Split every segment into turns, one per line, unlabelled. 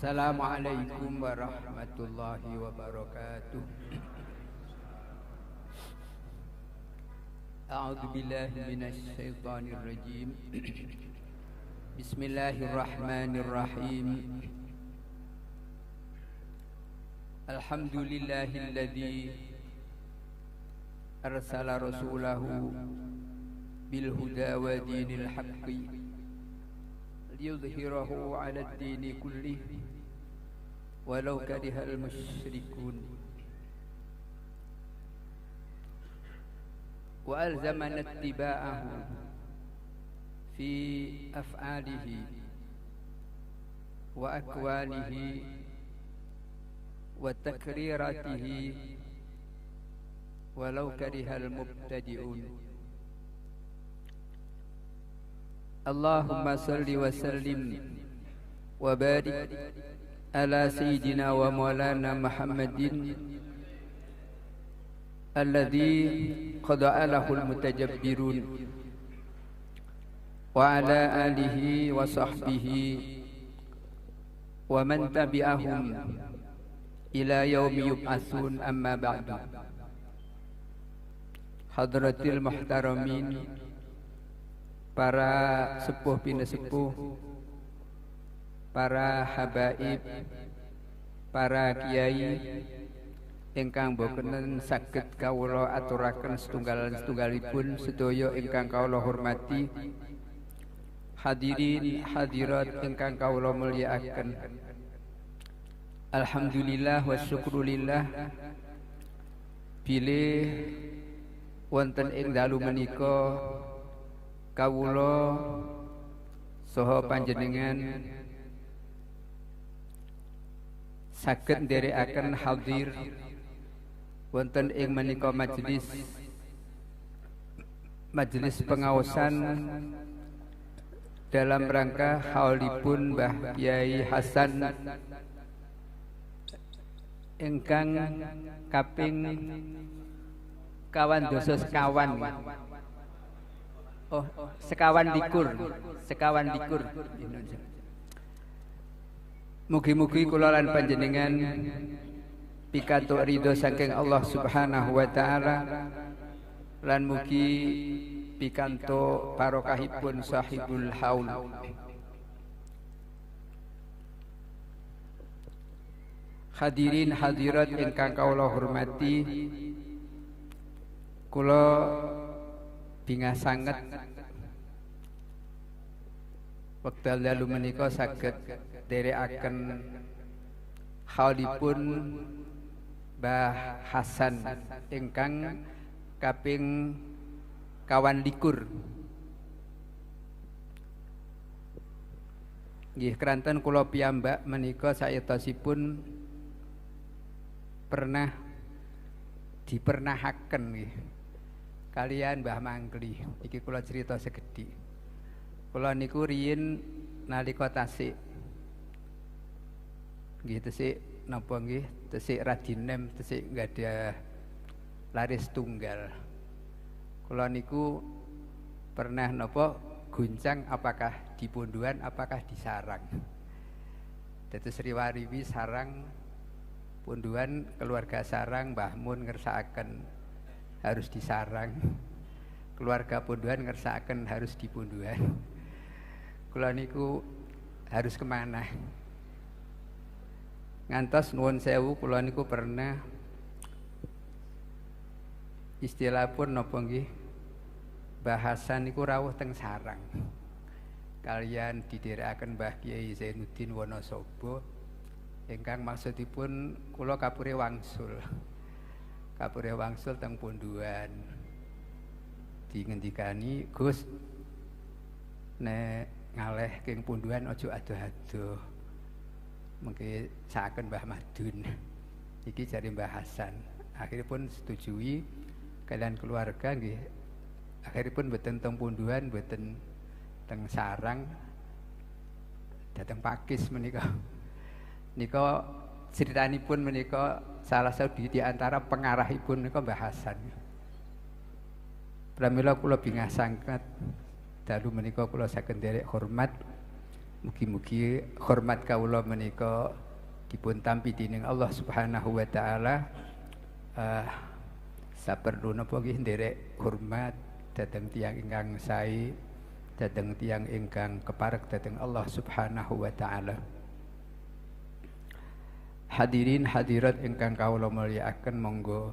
Assalamualaikum warahmatullahi wabarakatuh. A'udzu billahi minasy syaithanir rajim. Bismillahirrahmanirrahim. Alhamdulillahilladzi arsala rasulahu bil huda wa dinil haqqi liyudhhirahu 'ala ad-dini kullihi walau karihal musyrikun. Wa alzamana ittiba'ahu fi af'alihi wa akwanihi wa takriratihi walau karihal mubtadi'un. Allahumma salli wa sallim wa barik ala sayyidina wa maulana Muhammadin alladhi qad alahul mutajabbirun wa ala alihi wa sahbihi wa man tabi'ahum ila yaumi yub'atsun, amma ba'du. Hadratil muhtaramin, para sepuh pinesepuh, para habaib, para kiai ingkang boten saged kawula aturaken setunggalipun sedaya ingkang kawula hormati, hadirin hadirat ingkang kawula mulyakaken. Alhamdulillah wa syukrulillah, bilih wonten ing dalu menika kawula saha panjenengan saged nderekaken hadir wonten ing menika majelis pengaosan dalam rangka haulipun Mbah Kyai Hasan ingkang kaping kawan dosa sekawan. Sekawan likur. Mugi-mugi kula lan panjenengan pikantuk ridho saking Allah Subhanahu wa taala, lan mugi pikantuk barokahipun sahibul haul. Hadirin hadirat ingkang kawula hormati, kula bingah sanget wekdal dalu menika saged nderekaken haulipun Mbah Hasan ingkang kaping kawan likur. Nggih, keranten kula piyambak menika sayektosipun pernah dipernahaken nggih kalian Mbah Mangkli. Iki kula cerita segedi. Kula niku riyin nalika tasik. Nggih tesik napa nggih? Tesik Radinem, tesik nggadah laris tunggal. Kula niku pernah napa guncang apakah di Pondohan apakah di Sarang. Dados riwariwi Sarang Pondohan, keluarga Sarang Mbah Mun ngersakaken harus di Sarang, keluarga Pondohan ngersakaken harus di Pondohan. Kula niku harus kemana? Ngantos nuwun sewu kula niku pernah istilah pun napa nggih, bahasan niku rawuh teng Sarang. Kalian didherekaken Mbah Kyai Zainuddin Wonosobo ingkang maksudipun kula kapure wangsul. Kapure wangsul teng Pondohan. Dingendikani, Gus, nek ngaleh king Pondohan aja adoh-adoh. Mengke sakaken Mbah Madun. Iki jare Mbah Hasan. Akhiripun setujui kalian keluarga nggih. Akhiripun mboten teng Pondohan, mboten teng Sarang. Dateng Pakis menika. Nika critanipun menika salah satu di antara pengarahipun menika Mbah Hasan. Pramila kula bingah sanget dalu menika kula saged nderek hormat Mugi-mugi hormat kawula menika dipun tampi dening Allah Subhanahu wa taala. Saperlu napa nggih nderek hormat dhateng tiyang ingkang sae, dhateng tiyang ingkang keparek dhateng Allah Subhanahu wa taala. Hadirin hadirat ingkang kawula mulyakaken, monggo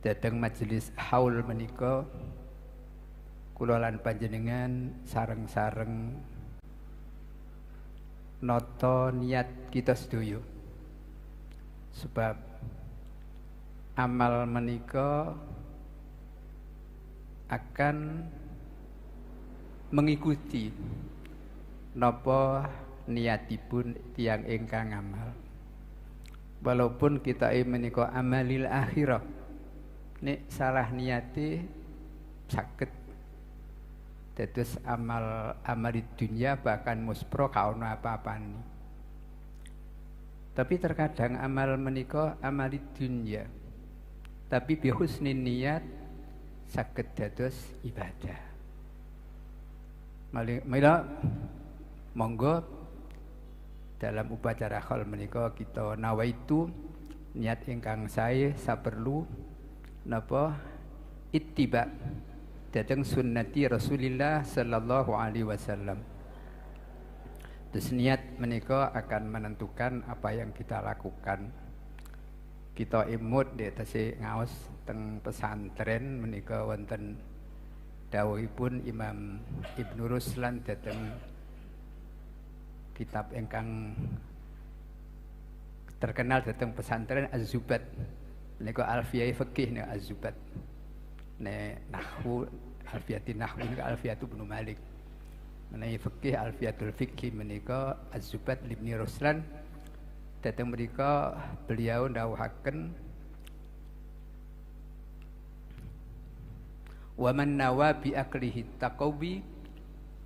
dhateng majelis haul menika kula lan panjenengan sareng-sareng nata niat kita sedaya. Sebab amal menika akan mengikuti napa niatipun tiyang ingkang amal. Walaupun kita menika amalil akhirah, nek salah niati saged dados amal di dunia bahkan muspro kaono apa-apane. Tapi terkadang amal menika amal di dunia, tapi bi husnin niat saged dados ibadah. Mila monggo dalam upacara khol menika kita nawaitu niat ingkang sae saperlu napa ittiba dhateng sunnati Rasulillah sallallahu alaihi wasallam. Terus niat menika akan menentukan apa yang kita lakukan. Kita imut di atase ngaos teng pesantren menika wonten dawuhipun Imam Ibnu Ruslan dhateng kitab ingkang terkenal dhateng pesantren Az-Zubat. Menika alfiyah fikih nek Az-Zubat. Nek nahwu alfiyatin nahwu nika alfiyatu Ibnu Malik. Menawi fikih alfiyatul fikih menika Az-Zubat Ibnu Ruslan. Dhateng mrika beliau ndawuhaken wa man nawa bi aqlihi taqawi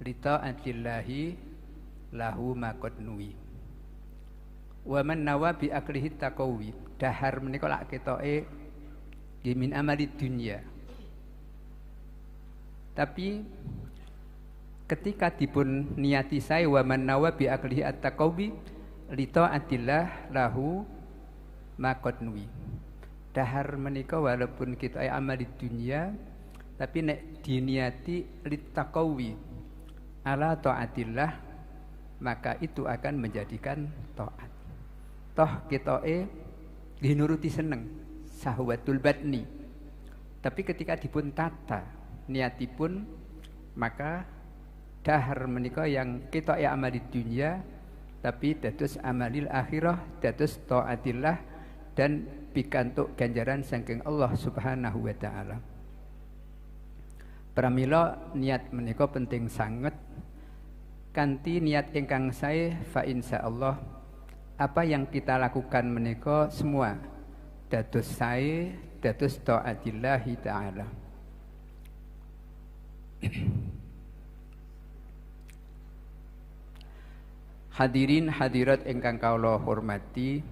li ta'atillahi lahu ma qad nuwi. Wa man nawa bi aqlihi taqawi, dahar menika lak ketoke min amali dunya. Tapi ketika dipun niati saya wa man nawa bi aqlihi at-taqawi li ta'atillah lahu ma qad nuwi. Dahar menika walaupun kita amal di dunia, tapi nek diniati li taqawi ala ta'atillah, maka itu akan menjadikan taat. Toh kitoke dinuruti seneng sahwatul batni. Tapi ketika dipun tata niatipun, maka dahar menika yang kita amal di dunia, tapi dados amalil akhirah, dados taatillah dan pikantuk ganjaran saking Allah Subhanahu wa taala. Pramila niat menika penting sanget. Kanthi niat ingkang sae fa insyaallah apa yang kita lakukan menika semua dados sae, dados taatillahi taala. Hadirin hadirat ingkang kawula hormati,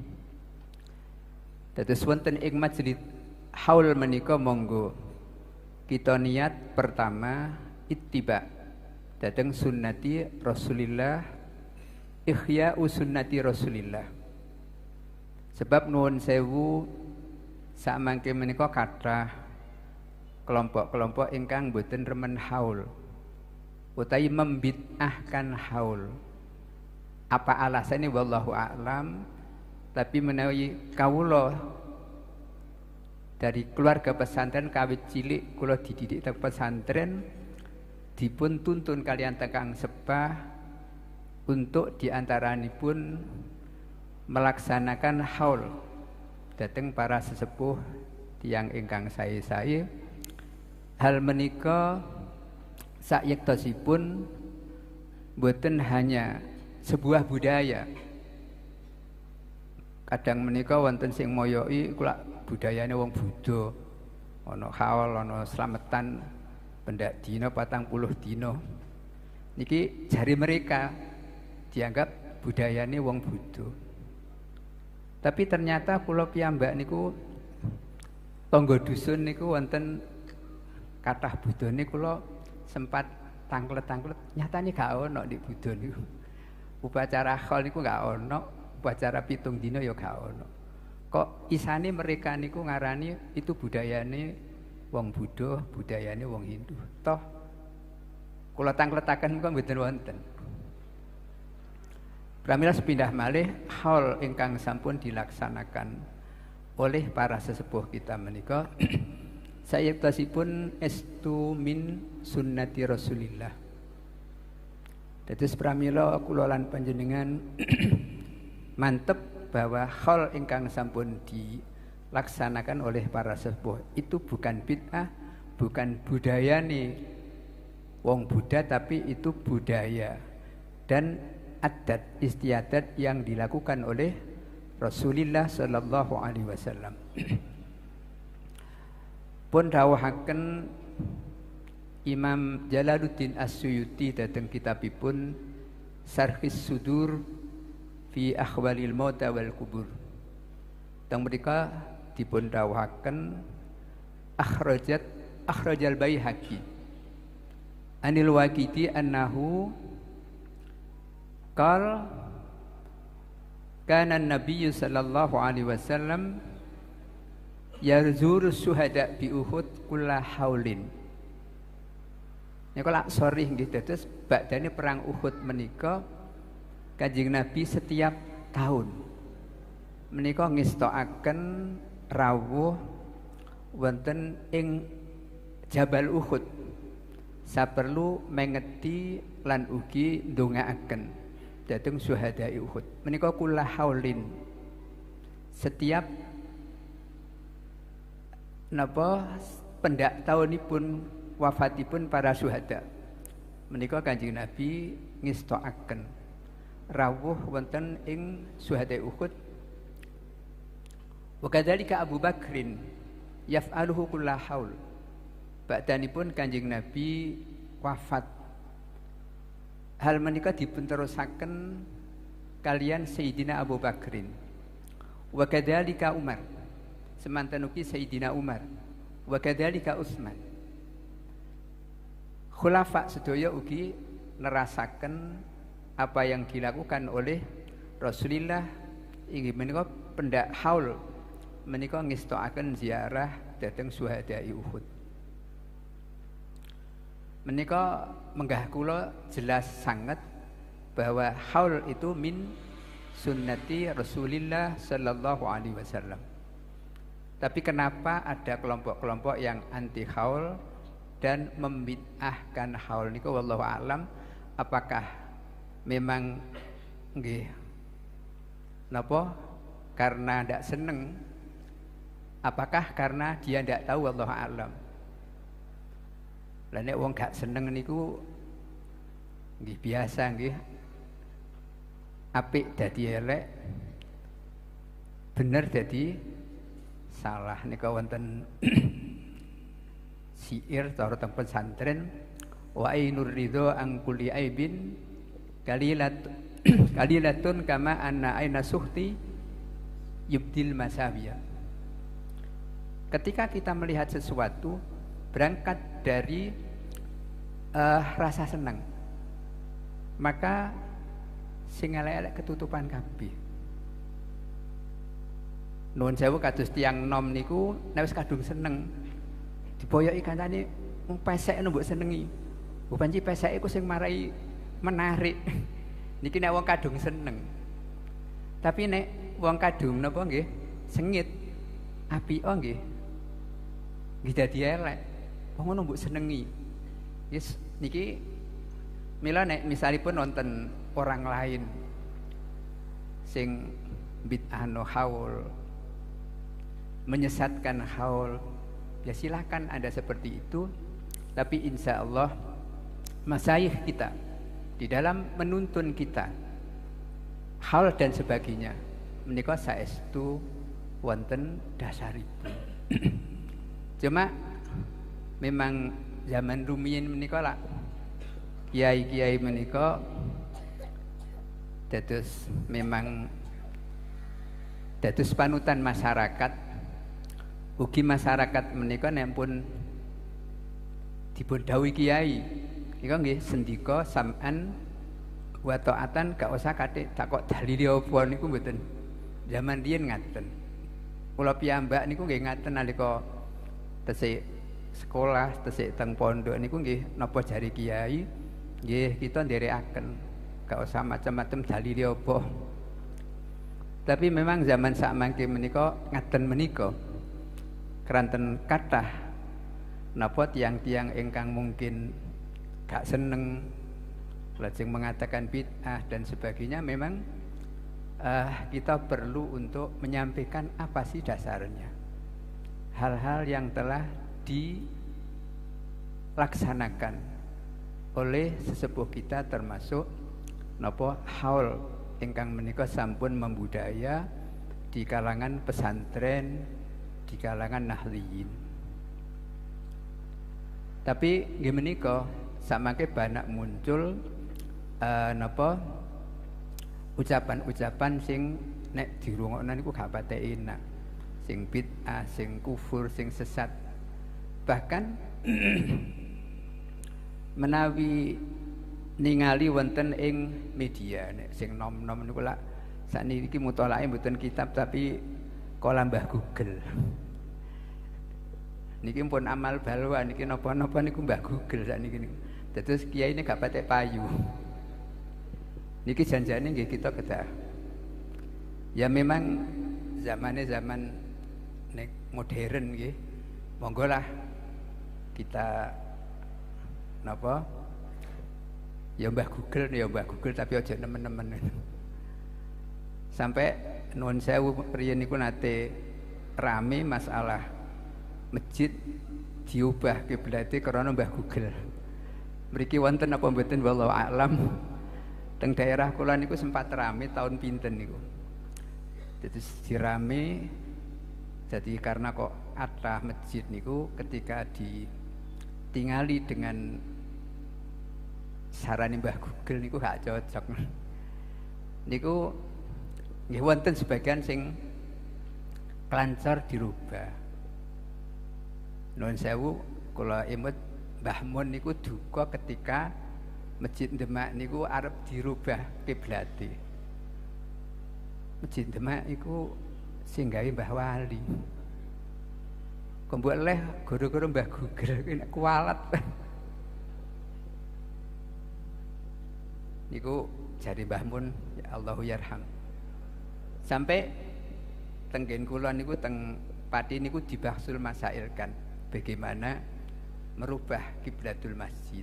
dados wonten ing majelis haul menika monggo kita niat pertama ittiba dhateng sunnati Rasulillah, ihya'u sunnati Rasulillah. Sebab nuwun sewu sakmangke menika kathah kelompok-kelompok ingkang boten remen haul utawi membid'ahkan haul. Apa alasannya wallahu a'lam, tapi menawi kawula dari keluarga pesantren kawit cilik kula dididik teng pesantren dipun tuntun kalian tekang sepah untuk diantaranipun melaksanakan haul dhateng para sesepuh tiyang ingkang sae-sae. Hal menika sayektosipun boten hanya sebuah budaya. Kadang menika wonten sing moyoki kula budayane wong Buddha, ana haul, ana slametan pendak dina 40 dina. Niki jari mereka dianggap budayane wong Buddha. Tapi ternyata kula piyambak niku tangga dusun niku wonten kathah budane kula sempat tangklet-tangklet, nyatane gak ono nek Buddha niku. Upacara haul niku gak ono, upacara pitung dino ya gak ono. Kok isane mereka niku ngarani itu budayane wong Buddha, budayane wong Hindu. Toh kula tangkletaken kok mboten wonten. Pramila sepindah malih haul ingkang sampun dilaksanakan oleh para sesepuh kita menika sayektasipun estu min sunnati Rasulillah. Dados pramila kula lan panjenengan mantep bahwa haul ingkang sampun dilaksanakan oleh para sesepuh itu bukan bid'ah, bukan budayane wong Buddha, tapi itu budaya dan adat istiadat yang dilakukan oleh Rasulullah sallallahu alaihi wasallam. Pun dawuhaken Imam Jalaluddin As-Suyuti dateng kitabipun Sarhis Sudur fi Akhwalil Mauta wal Kubur. Teng mrika dipun dawuhaken akhrajal Baihaqi anil Waqidi annahu qala kana an-nabiy sallallahu alaihi wasallam yarzuru syuhada bi Uhud kulla haulin. Niku lak sorry nggih dados badane perang Uhud menika Kanjeng Nabi setiap tahun menika ngestokaken rawuh wonten ing Jabal Uhud saperlu mengeti lan ugi ndongaaken dhateng syuhada'i Uhud. Menika kula haulin. Setiap napa pendak taunipun wafatipun para syuhada. Menika Kanjeng Nabi ngestokaken rawuh wonten ing syuhada'i Uhud. Wa kadzalika Abu Bakrin yaf'aluhu kulla haul. Ba'danipun Kanjeng Nabi wafat, hal menika dipunterusaken kalian Sayyidina Abu Bakrin. Wa kadzalika Umar, semanten ugi Sayyidina Umar. Wa kadzalika Utsman. Khulafa sedaya ugi nerasaken apa yang dilakukan oleh Rasulullah inggih menika pendak haul menika ngestokaken ziarah dhateng syuhada'i Uhud. Menika menggah kula jelas sangat bahwa haul itu min sunnati Rasulillah sallallahu alaihi wasallam. Tapi kenapa ada kelompok-kelompok yang anti haul dan membid'ahkan haul niku wallahu alam, apakah memang nggih napa karena ndak seneng, apakah karena dia ndak tahu, wallahu alam. Lah nek wong gak seneng niku nggih biasa nggih. Apik dadi elek, bener dadi salah. Nika wonten syair cara teng pesantren, wa ainur ridho ang kulli aibin kalilatun kama anna aina suhti yubdil masawiya. Ketika kita melihat sesuatu berangkat dari rasa senang, maka sing elek-elek ketutupan kabeh. Nuwun sewu kados tiyang nom niku nek wis kadung seneng diboyoki kancane pesek mbok senengi. Bu panci peseke ku sing marai menarik. Niki nek wong kadung seneng. Tapi nek wong kadung napa nggih sengit apika nggih. Nggih dadi elek. Wong ngono mbok senengi. Yes, niki mila nek misalipun wonten orang lain sing bid'ahno haul, menyesatkan haul, ya silakan Anda seperti itu. Tapi insya Allah masyayikh kita di dalam menuntun kita haul dan sebagainya menika saestu wonten dasaripun. Cuma memang zaman rumiyin menika lah kiai-kiai menika dados memang dados panutan masyarakat. Ugi masyarakat menika nek pun dipun dawuhi kiai nika nggih sendika sam'an Wa ta'atan gak usah kate takok dalile apa niku mboten. Zaman riyen ngaten. Kula piyambak niku nggih ngaten nalika tesih sekolah, tesih teng pondok niku nggih napa jari kiai nggih kita nderekaken. Gak usah macam-macam dalile apa. Tapi memang zaman sakmangke menika ngaten menika. Keranten kathah napa tiang-tiang ingkang mungkin gak seneng lajeng mengatakan bid'ah dan sebagainya, memang kita perlu untuk menyampaikan apa sih dasarnya, hal-hal yang telah dilaksanakan oleh sesepuh kita, termasuk napa haul ingkang menika sampun membudaya di kalangan pesantren, di kalangan nahliyin. Tapi nggih menika samangke banyak muncul napa ucapan-ucapan sing nek dirungokno niku gak pate enak, sing bid'ah, sing kufur, sing sesat. Bahkan menawi ningali wonten ing media nek sing nom-nom niku lak sakniki mutolaake mboten kitab tapi kala Mbah Google. Niki pun amal balwa niki napa-napa niku Mbah Google sakniki niku. Dados kiai ini gak patek payu. Niki janjane nggih kita kedah. Ya memang zamane zaman nek modern nggih. Monggo lah kita napa? Ya Mbah Google tapi aja nemen-nemen. Sampai nuwun sewu riyen niku nate rame masalah masjid diubah kiblate karena Mbah Google. Mriki wonten apa mboten wallahu a'lam. Teng daerah kula niku sempat rame tahun pinten niku. Jadi dirame jadi karena kok atlah masjid niku ketika ditingali dengan sarane Mbah Google niku gak cocok. Niku nggih wonten sebagian sing kelancor dirubah. Nuwun sewu kula imut Mbah Mun niku duka ketika Masjid Demak niku arep dirubah kiblate. Masjid Demak iku sing gawe Mbah Wali. Kok mbok leh gara-gara Mbah Google nek kualat. Niku jari Mbah Mun, ya Allahu yarham. Sampai tenggen kula niku teng Pati niku dibahsul masailkan bagaimana merubah kiblatul masjid.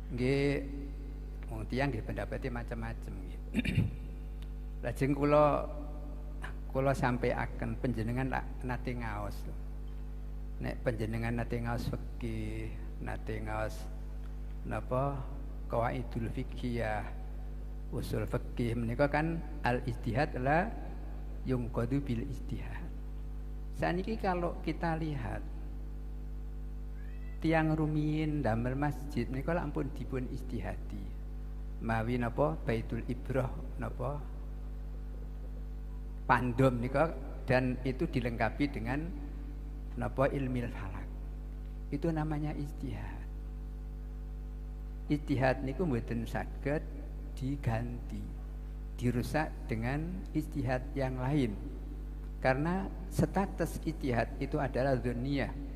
Nggih wong tiyang nggih pendapatnya macam-macam nggih. Lajeng kula sampaiaken panjenengan nate ngaos. Nek panjenengan nate ngaos fikih, nate ngaos napa qawaidul fiqhiyah, usul fikih menika kan al ijtihad la yungqadu bil ijtihad. Saniki kalau kita lihat tiang rumiyin damel masjid menika ampun dipun ijtihadi. Mawi napa Baitul Ibrah napa pandom nika dan itu dilengkapi dengan napa ilmil falak. Itu namanya ijtihad. Ijtihad niku mboten saged diganti, dirusak dengan ijtihad yang lain. Karena status ijtihad itu adalah dzanniyah.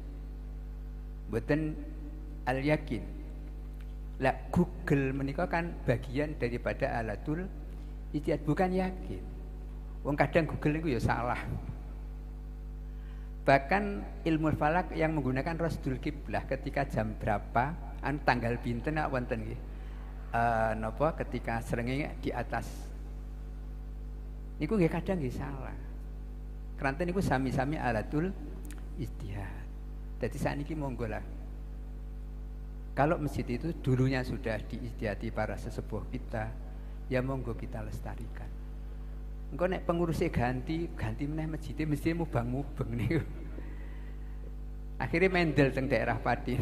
Mboten al-yakin. Lah Google menika kan bagian daripada alatul ijtihad, bukan yakin. Wong kadang Google niku ya salah. Bahkan ilmu falak yang menggunakan rasdul kiblah ketika jam berapa, tanggal pinten wonten nggih. Napa ketika srengenge di atas. Niku nggih kadang nggih salah. Keranten niku sami-sami alatul ijtihad. Jadi sakniki monggo lah. Kalau masjid itu dulunya sudah diijtihadi para sesepuh kita, ya monggo kita lestarikan. Engko nek pengurusnya ganti meneh masjidnya mesti mubang-mubeng niku. Akhirnya mendel teng daerah Pati.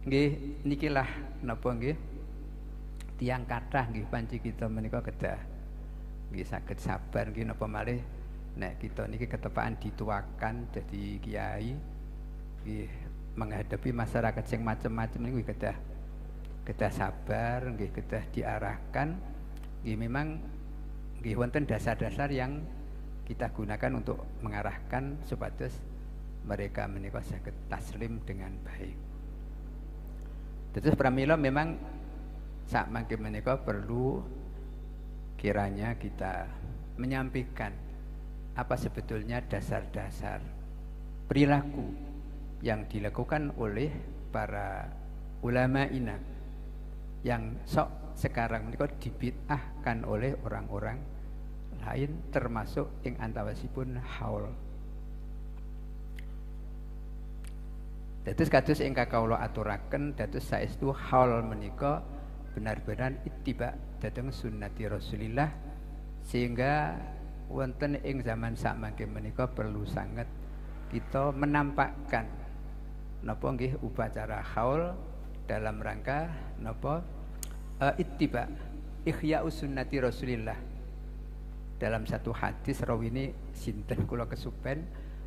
Nggih nikilah napa nggih tiyang kathah nggih panci kita menika kedah nggih saged sabar nggih napa malih nek kita niki ketepaan dituakan dadi kiai nggih menghadapi masyarakat sing macam-macam niku kedah sabar, nggih kedah diarahkan. Nggih memang nggih wonten dasar-dasar yang kita gunakan untuk mengarahkan supados mereka menika saged taslim dengan baik. Terus pramila memang sak mangke menika perlu kiranya kita menyampaikan apa sebetulnya dasar-dasar perilaku yang dilakukan oleh para ulama ina yang sok sekarang menika dibid'ahkan oleh orang-orang lain termasuk ing antawasipun haul. Dados kados ingkang kawula aturaken dados saestu haul menika benar-benar ittiba dhateng sunnati Rasulillah, sehingga wonten ing zaman sakmangke menika perlu sangat kita menampakkan napa nggih upacara haul dalam rangka napa ittiba ihya'us sunnati Rasulillah. Dalam satu hadis rawini sinten kula kesupen,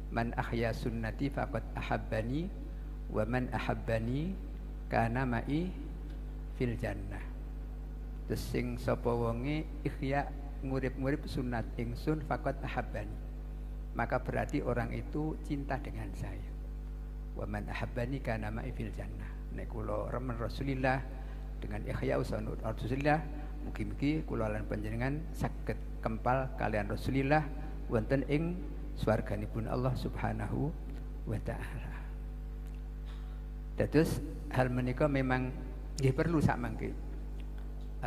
man ahya sunnati faqad ahabbani wa man ahabbani kana ma'i fil jannah. Terus sing sapa wonge ihya ngurip-ngurip sunat ingsun faqad ahabbani, maka berarti orang itu cinta dengan saya. Wa man ahabbani kana ma'i fil jannah. Nek kula remen Rasulillah dengan ihya sunnat Rasulillah, mugi-mugi kula lan panjenengan saged kempal kalian Rasulillah wonten ing swarganipun Allah Subhanahu wa taala. Dados hal menika memang nggih perlu sakmangke.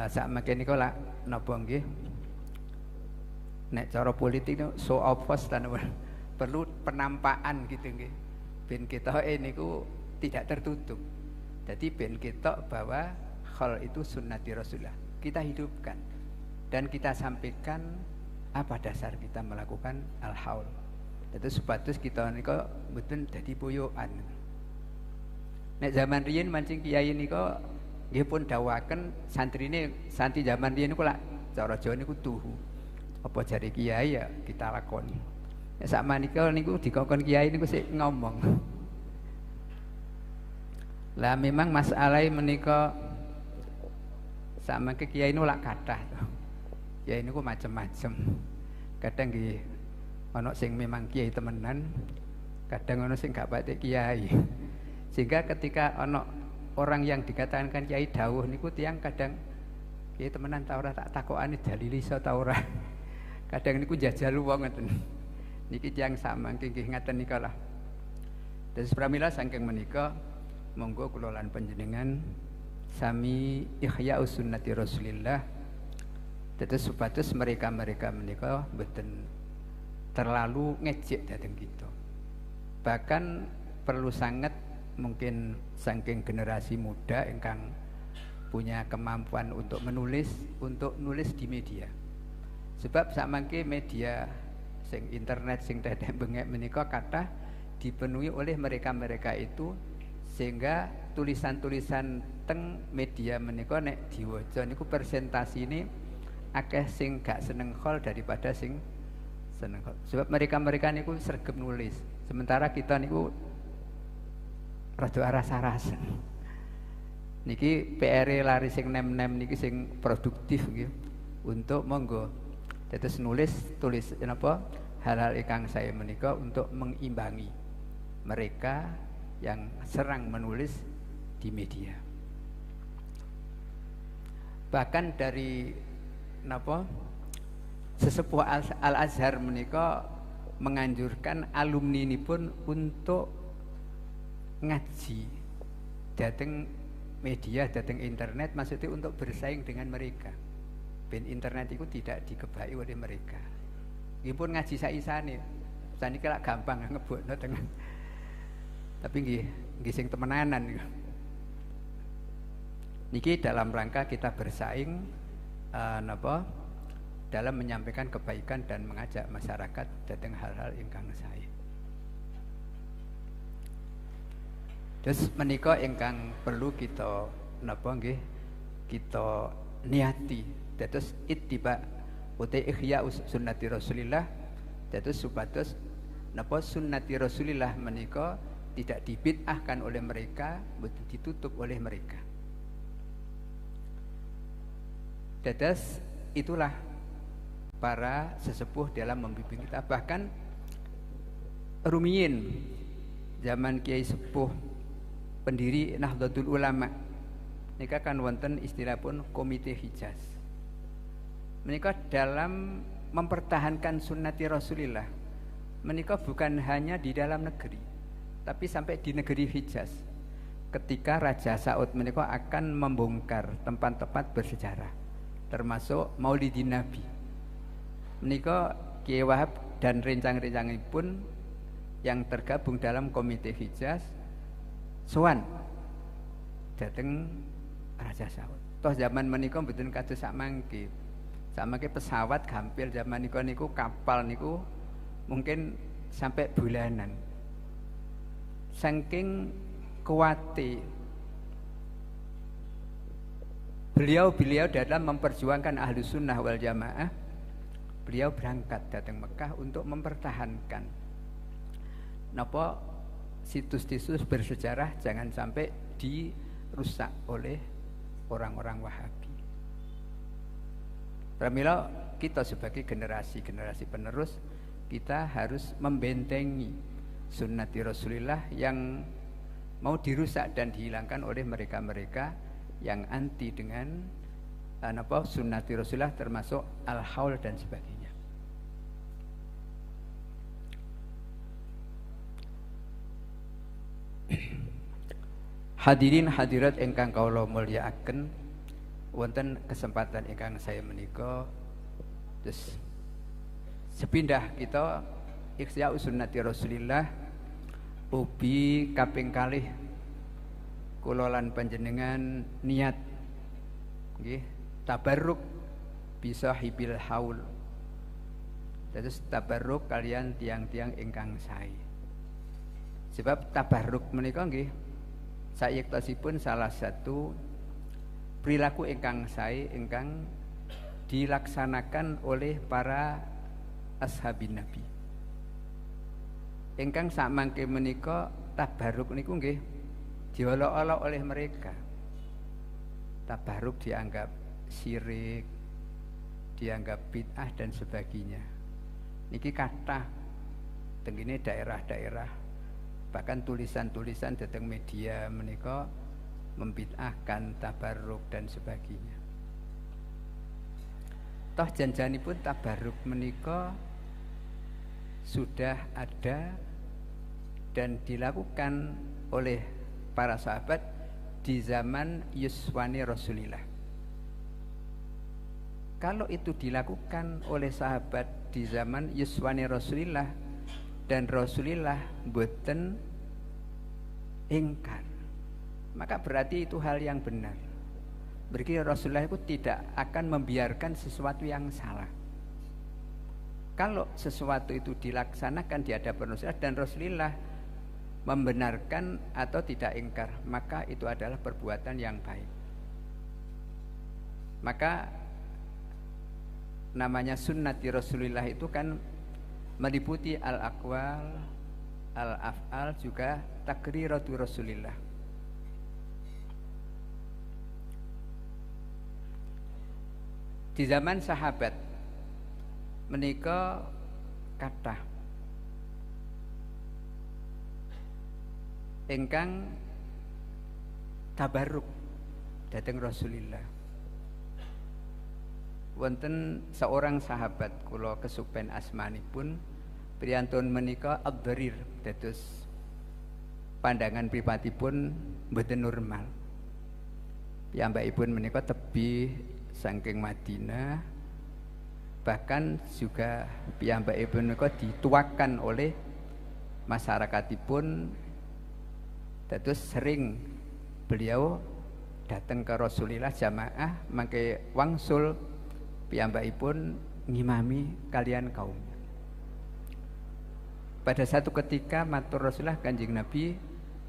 Sakmangke nika lak napa nggih? Nek cara politik itu show of force perlu penampakan gitu nggih. Ben kita niku tidak tertutup. Jadi ben kita bahwa hal itu sunnati Rasulullah. Kita hidupkan dan kita sampaikan apa dasar kita melakukan al-haul. Itu supados kita nika mboten dadi poyokan. Nek zaman riyin mancing kiai nika nggih pun dawuhaken santrine santri zaman riyin niku lak cara Jawa niku tuhu. Apa jare kiai ya kita lakoni. Nek sak manika niku dikongkon kiai niku sik ngomong. Lah memang masalah menika sama ke kiai niku lak kathah to. Kiai niku macem-macem. Kadang nggih ana sing memang kiai temenan, kadang ana sing gak patek kiai. Sehingga ketika ana orang yang dikatakan kiai dawuh niku tiyang kadang kiai temenan ta ora tak takokane dalil iso ta ora. Kadang niku jajal wong ngoten. Niki tiyang samangke nggih ngaten nika lah. Dados pramila saking menika monggo kula lan panjenengan sami ihya'us sunnati Rasulillah. Dados supados mereka-mereka menika mboten terlalu ngejek dhateng kita. Bahkan perlu sangat mungkin saking generasi muda ingkang punya kemampuan untuk menulis, untuk nulis di media. Sebab sakmangke media sing internet sing dadek bengek menika kathah dipenuhi oleh mereka-mereka itu, sehingga tulisan-tulisan teng media menika nek diwaca niku persentasine akeh sing gak seneng khol daripada sing seneng khol. Sebab mereka-mereka niku sregep nulis, sementara kita niku rada rasa-rasa. Niki PR lari sing nem-nem niki sing produktif nggih. Untuk monggo dados nulis tulis napa hal-hal ingkang saya menika untuk mengimbangi mereka yang serang menulis di media. Bahkan dari napa sesepuh Al-Azhar menika menganjurkan alumni ini pun untuk ngaji dateng media, dateng internet, maksudnya untuk bersaing dengan mereka. Ben internet itu tidak dikebaki oleh mereka. Nggih pun ngaji saisane. Saniki lak gampang ngebokno teng. Tapi nggih sing temenanan. Niki dalam rangka kita bersaing napa dalam menyampaikan kebaikan dan mengajak masyarakat dateng hal-hal ingkang sae. Terus menika ingkang perlu kita napa nggih kita niati. Dados ittiba uti ihya sunnati Rasulillah. Dados supados napa sunnati Rasulillah menika tidak dibid'ahkan oleh mereka, betul ditutup oleh mereka. Dadas itulah para sesepuh dalam membimbing kita. Bahkan rumiyin zaman Kiai Sepuh pendiri Nahdlatul Ulama nika kan wonten istilah pun Komite Hijaz. Menika dalam mempertahankan sunnati Rasulillah menika bukan hanya di dalam negeri, tapi sampai di negeri Hijaz. Ketika Raja Saud menika akan membongkar tempat-tempat bersejarah, termasuk Maulidin Nabi. Menika Kiai Wahab dan rencang-rencangipun yang tergabung dalam Komite Hijaz sowan dateng Raja Saud. Toh zaman menika mboten kados sakmangke. Sakmangke pesawat gampil, zaman niku kapal niku mungkin sampai bulanan. Saking kuwate beliau dalam memperjuangkan ahlu sunnah wal jamaah, beliau berangkat datang Mekah untuk mempertahankan napa situs-situs bersejarah jangan sampai dirusak oleh orang-orang Wahabi. Pramila kita sebagai generasi penerus, kita harus membentengi sunnati Rasulullah yang mau dirusak dan dihilangkan oleh mereka-mereka yang anti dengan sunnati Rasulullah, termasuk al-haul dan sebagainya. Hadirin hadirat ingkang kawula mulyakaken, wonten kesempatan ingkang saya menika terus sepindah kita Ihya Sunnati Rasulillah ubi kaping kalih kula lan panjenengan niat nggih tabarruk bisa hibil haul. Terus tabarruk kalian tiang-tiang ingkang sae. Sebab tabarruk menika nggih sayektosipun salah satu perilaku ingkang sae ingkang dilaksanakan oleh para ashabin Nabi. Ingkang sakmangke menika tabarruk niku nggih diolok-olok oleh mereka. Tabarruk dianggap syirik, dianggap bid'ah dan sebagainya. Niki kathah tengene daerah-daerah, bahkan tulisan-tulisan dateng media menika membid'ahkan tabarruk dan sebagainya. Toh janjanipun tabarruk menika sudah ada dan dilakukan oleh para sahabat di zaman yuswani Rasulillah. Kalau itu dilakukan oleh sahabat di zaman yuswani Rasulillah dan Rasulillah mboten ingkar, maka berarti itu hal yang benar. Berarti Rasulullah itu tidak akan membiarkan sesuatu yang salah. Kalau sesuatu itu dilaksanakan di hadapan Rasulullah dan Rasulullah membenarkan atau tidak ingkar, maka itu adalah perbuatan yang baik. Maka namanya sunnati Rasulullah itu kan meliputi al-aqwal, al-af'al, juga takriratu Rasulillah. Di zaman sahabat menika kathah ingkang tabarruk dhateng Rasulillah. Wonten seorang sahabat kula kesupen asmanipun priyantun menika Ad-Dharir, dados pandangan pribadipun mboten normal. Piyambakipun menika tebih saking Madinah, bahkan juga piyambakipun menika dituakan oleh masyarakatipun, dados sering beliau datang ke Rasulillah jamaah mangke wangsul piyambakipun ngimami kalian kaum. Pada satu ketika matur Rasulullah Kanjeng Nabi,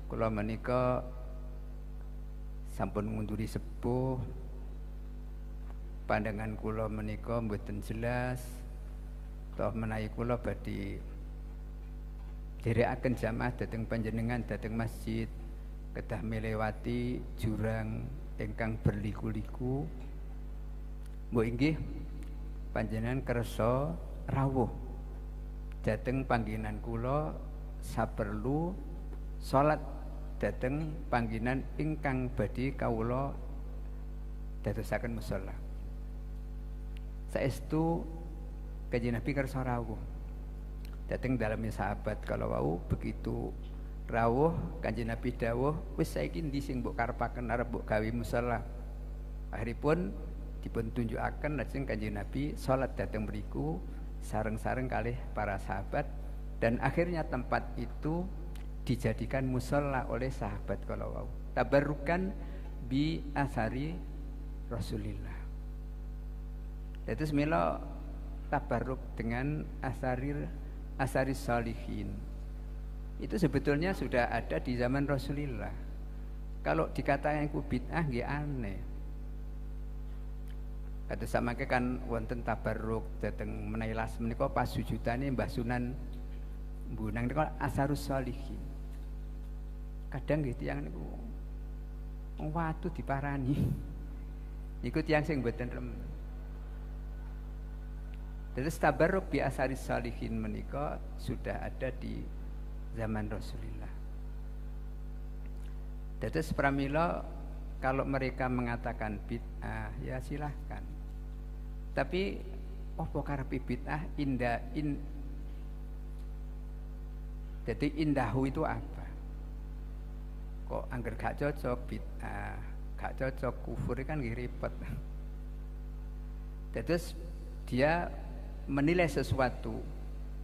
kula menika sampun ngunduri sepuh, pandangan kula menika mboten jelas, toh menawi kula badhe derekaken jamaah dhateng panjenengan dhateng masjid kedah melewati jurang ingkang berliku-liku. Mbok inggih panjenengan kersa rawuh dhateng panggenan kula saperlu salat dhateng panggenan ingkang badhe kawula dadosaken musala. Saestu Kanjeng Nabi kersa rawuh dhateng daleme sahabat kalau wau begitu rawuh Kanjeng Nabi dawuh wis saiki ndi sing mbok karepaken arep mbok gawe musala. Akhiripun dipun tunjukaken lajeng Kanjeng Nabi salat dhateng mriku sareng-sareng kalih para sahabat dan akhirnya tempat itu dijadikan musala oleh sahabat kalau wau. Tabarrukan bi asari Rasulillah. Terus mila tabarruk dengan asari salihin. Itu sebetulnya sudah ada di zaman Rasulullah. Kalau dikatakan itu bid'ah nggih aneh. Kata samangke kan wonten tabarruk dhateng menailas menika pas sujudane Mbah Sunan Bunang niku asarus salihin. Kadang nggih tiyang niku watu diparani. Niku tiyang sing mboten remen. Terus tabarruk bi asari salihin menika sudah ada di zaman Rasulullah. Terus pramila kalau mereka mengatakan bid'ah ya silahkan. Tapi apa karepe bid'ah jadi indahu itu apa? Kok angger gak cocok bid'ah, gak cocok kufur kan repot. Terus dia menilai sesuatu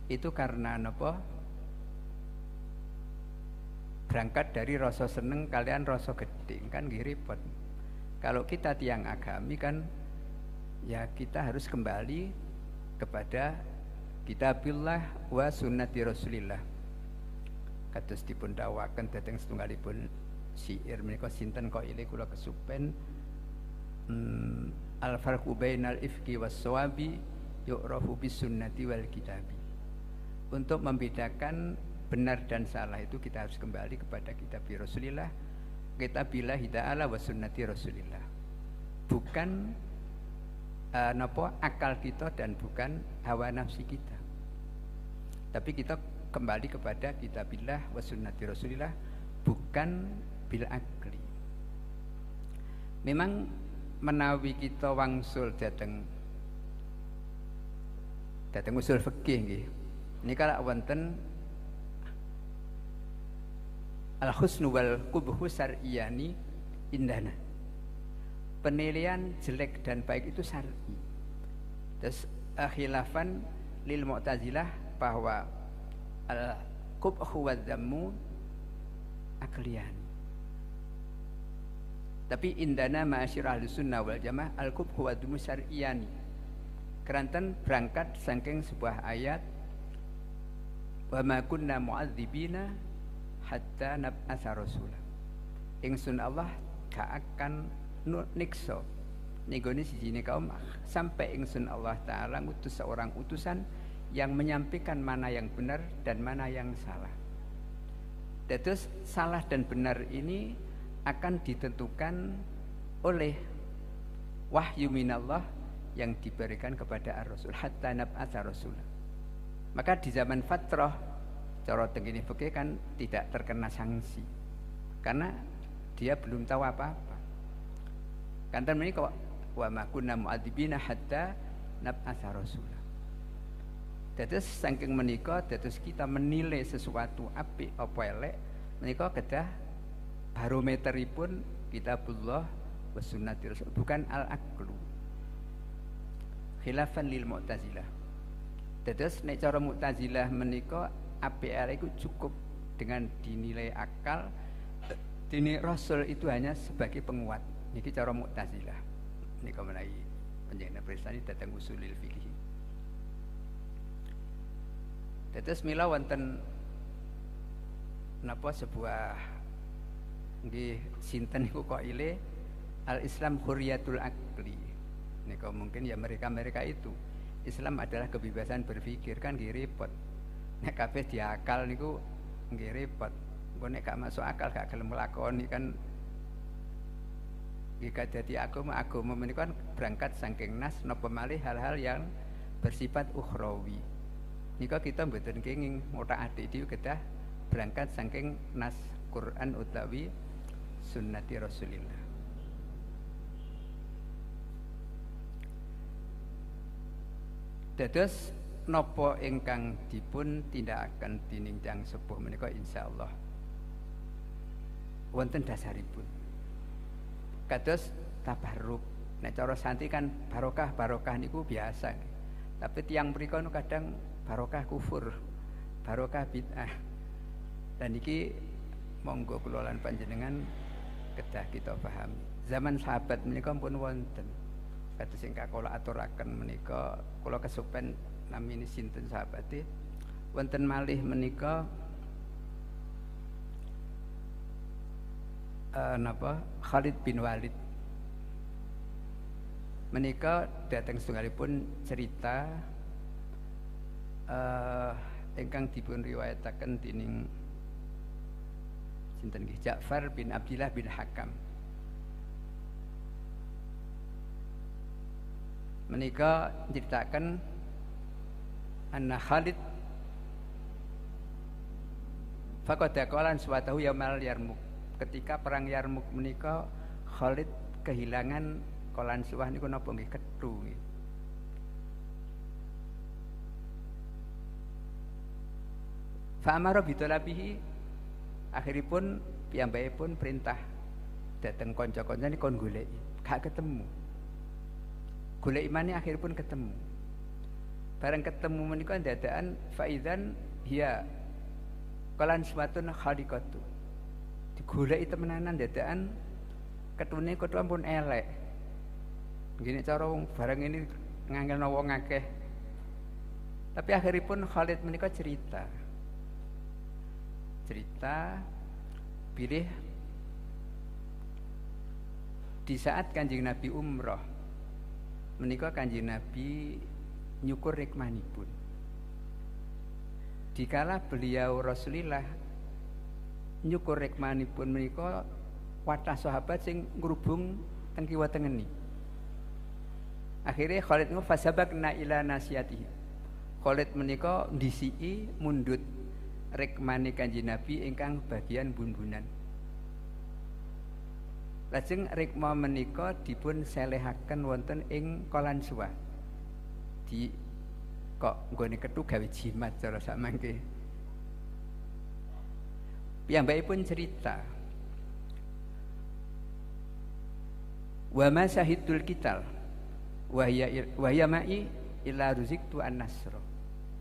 itu karena apa? Berangkat dari rasa seneng kalian rasa gedhe kan repot. Kalau kita tiang agami kan ya kita harus kembali kepada kitabillah wa sunnati Rasulillah. Kados dipun dawaken dhateng setunggalipun syair menika sinten kok ile kula kesupen al farqu bainal ifki was sawabi yu'rafu bis sunnati wal kitabi. Untuk membedakan benar dan salah itu kita harus kembali kepada kitab Rasulillah, kitabillah ta'ala wa sunnati Rasulillah. Bukan akal kita dan bukan hawa nafsi kita. Tapi kita kembali kepada kitabillah wa sunnati Rasulillah, bukan bil akli. Memang menawi kita wangsul dateng usul fikih nggih. Nika wonten al-husnu wal qubhu syar'iyani indana. Penilaian jelek dan baik itu syar'i. Terus khilafan lil Mu'tazilah bahwa al-qubhu wa dzammu aklian. Tapi indana ma'asyir ahli sunnah wal jamaah al-qubhu wa dzammu syar'iyani. Keranten berangkat saking sebuah ayat wa ma kunna mu'adzibina hatta nab'atsa rasula. Ingsun Allah gak akan nikso ninggone sijine kaum sampai ingsun Allah taala ngutus seorang utusan yang menyampaikan mana yang benar dan mana yang salah. Terus salah dan benar ini akan ditentukan oleh wahyu minallah yang diberikan kepada ar-rasul hatta nab'atsa rasula. Maka di zaman fatrah cara tengene fikih kan tidak terkena sanksi karena dia belum tahu apa-apa. Kanten ini kok wa ma kunna mu'adzibina hatta nab'atsa rasula. Dados saking menika dados kita menilai sesuatu apik apa elek menika kedah barometeripun kitabullah wa sunnati rasul bukan al-aqlu. Khilafan lil Mu'tazilah. Dados nek cara Mu'tazilah menika apik elek iku cukup dengan dinilai akal. Dini Rasul itu hanya sebagai penguat. Niki cara Mu'tazilah. Nika menawi panjenengan pirsani dhateng usulil fikih. Dados mila wonten napa sebuah nggih sinten niku kok ile al-Islam hurriyatul aqli. Nika mungkin ya mereka itu. Islam adalah kebebasan berpikir kan nggih repot. Nek kabeh diakal niku nggih repot. Engko nek gak masuk akal gak gelem nglakoni kan jika jadi agama menika kan berangkat saking nas napa malih hal-hal yang bersifat ukhrawi. Nika kita mboten kenging ngotak-atik dhewe kedah berangkat saking nas Quran utawi sunnati Rasulillah. Dados napa ingkang dipun tindakaken dening tiyang sepuh menika insyaallah wonten dasaripun. Kados tabarruk. Nek cara santri kan barokah niku biasa. Tapi tiyang mriku kadang barokah kufur, barokah bid'ah. Dan iki monggo kula lan panjenengan kedah kita pahami. Zaman sahabat menika pun wonten. Kados sing kula aturaken menika kula kesupen namine sinten sahabate. Wonten malih menika Khalid bin Walid menika dateng setunggalipun cerita ingkang dipun riwayataken dening sinten nggih Ja'far bin Abdillah bin Hakam. Menika nyeritaken anna Khalid faqad qalan suwatahu yaumal Yarmuk. Ketika perang Yarmuk menika Khalid kehilangan kolan suwah niku napa nggih kethu nggih. Fa amara bitolabihi akhiripun piyambakipun perintah dateng kanca-kancane kon goleki, gak ketemu. Golek imane akhiripun ketemu. Bareng ketemu menika dadakan faizan hiya kolan suwatun khaliqatu. Digoleki temenanan dadakan ketune ketua pun elek. Gini cara wong barang ini ngangelno wong akeh. Tapi akhiripun Khalid menika cerita pilih di saat Kanjeng Nabi umrah menika Kanjeng Nabi nyukur rikmanipun. Dikala beliau Rasulillah nyukur rikmanipun menika watah sahabat sing ngrubung teng kiwa tengeni. Akhirnya Khalid niku fasabaqna ila nasiyatihi. Khalid menika ndisiki mundut rikmane Kanjeng Nabi ingkang bagian bun-bunan. Lajeng rikma menika dipun selehaken wonten ing kolan suwah. Di kok nggone kethu gawe jimat cara sakmangke. Piyambakipun cerita wa ma syahidul qital wa hiya ma'i illa ruziktu an-nasr.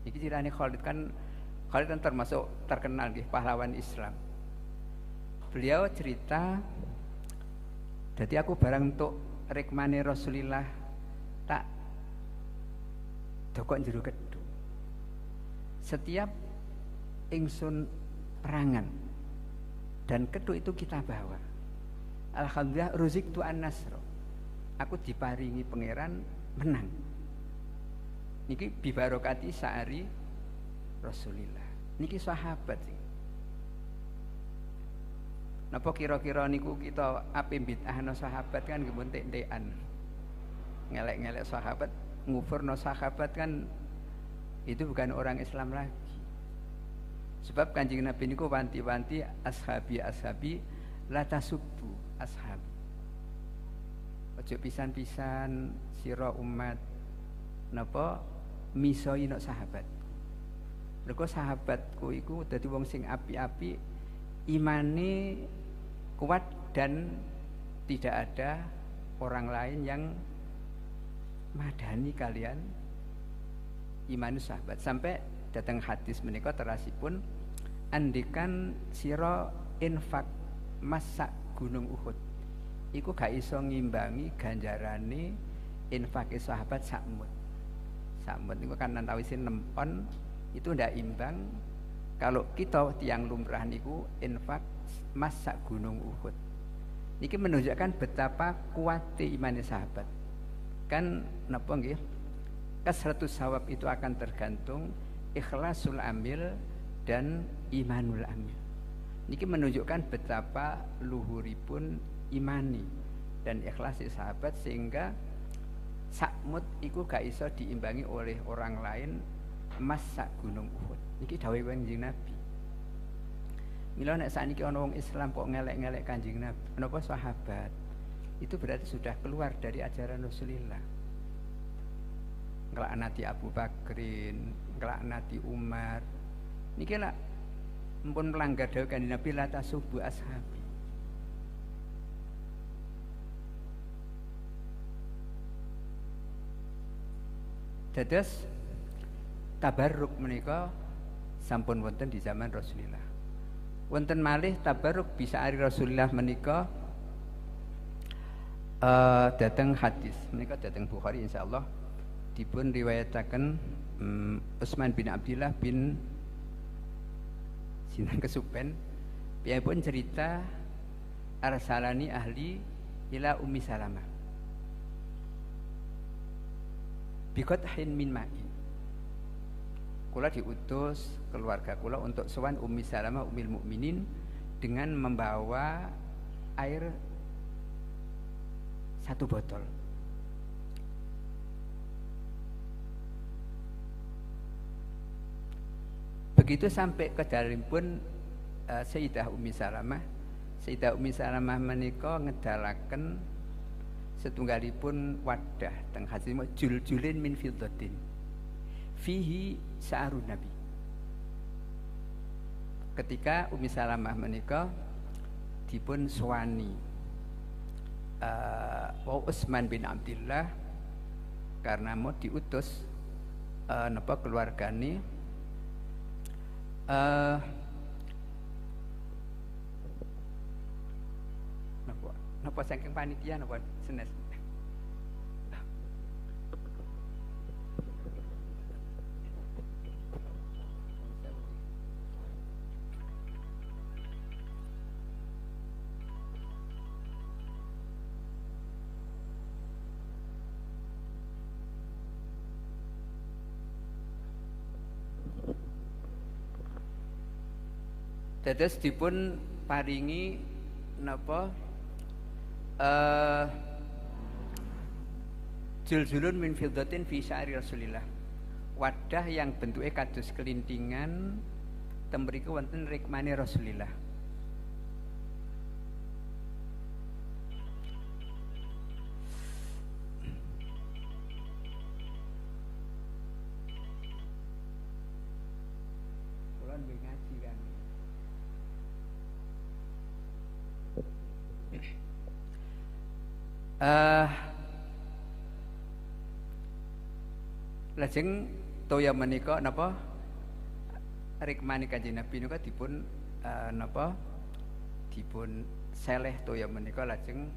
Iki cirane Khalid kan termasuk terkenal nggih pahlawan Islam. Beliau cerita dadi aku barang entuk rikmane Rasulillah tak dokok jero kedhu. Setiap ingsun perangan dan kedua itu kita bawa. Alhamdulillah ruziktu an-nasr. Aku diparingi pangeran menang. Niki bibarokati sa'ari Rasulillah. Niki sahabat sih. Napa kira-kira niku kita ape bid'ahno sahabat kan nggih mun tek-tekan. Ngelek-ngelek sahabat, ngufurno sahabat kan itu bukan orang Islam lagi. Sebab Kanjeng Nabi niku wanti-wanti ashabi la tasubbu ashab. Ojo pisan-pisan sira umat napa misoi nok sahabat. Mergo sahabatku iku dadi wong sing api-api, imane kuat dan tidak ada orang lain yang madani kalian iman sahabat. Sampai datang hadis menika terasipun andikan sira infak masak gunung Uhud iku gak iso ngimbangi ganjarane infake sahabat sakmut niku kan antawisin 6 on itu ndak imbang kalau kita tiang lumrah niku infak masak gunung Uhud. Niki menunjukkan betapa kuatnya imannya sahabat. Kan napa nggih? Kasratus sawab itu akan tergantung ikhlasul amil dan imanul amil. Niki menunjukkan betapa luhuripun imani dan ikhlasi sahabat sehingga sakmut iku gak iso diimbangi oleh orang lain emas sak gunung Uhud. Niki dawuh Kanjeng Nabi. Mila nek sakniki ana wong Islam kok ngelek-ngelek Kanjeng Nabi, menapa sahabat? Itu berarti sudah keluar dari ajaran Rasulullah. Nglaknati Abu Bakrin, nglaknati Umar. Niki lah mpun melanggar dawuh Kanjeng Nabi la tasubbu ashabi. Dados tabarruk menika sampun wonten di zaman Rasulullah. Wonten malih tabarruk bisa ari Rasulullah menika dateng hadis menika dateng Bukhari insyaallah dipun riwayataken Utsman bin Abdillah bin Sinan Kesupen piyambakipun cerita arsalani ahli ila Ummi Salamah biqathin min ma'i. Kula diutus keluarga kula untuk sowan Ummi Salamah Ummul Mukminin dengan membawa air 1 botol. Begitu sampai ke dalemipun Sayyidah Ummi Salamah. Sayyidah Ummi Salamah menika ngedalaken setunggalipun wadah teng hadis juljulin min fiddatin fihi sa'arun nabi. Ketika Ummi Salamah menika dipun suwani Utsman bin Abdillah karena mau diutus napa keluargane napa saking panitia napa senes. Dados dipun paringi napa juljulun min fiddatin fi sya'ri Rasulillah. Wadah yang bentuknya kados kelintingan temriku wonten rikmane Rasulillah. Kula nggih ngaji kan. Lajeng toya menika napa rikmane Kanjeng Nabi nika dipun napa dipun seleh toya menika lajeng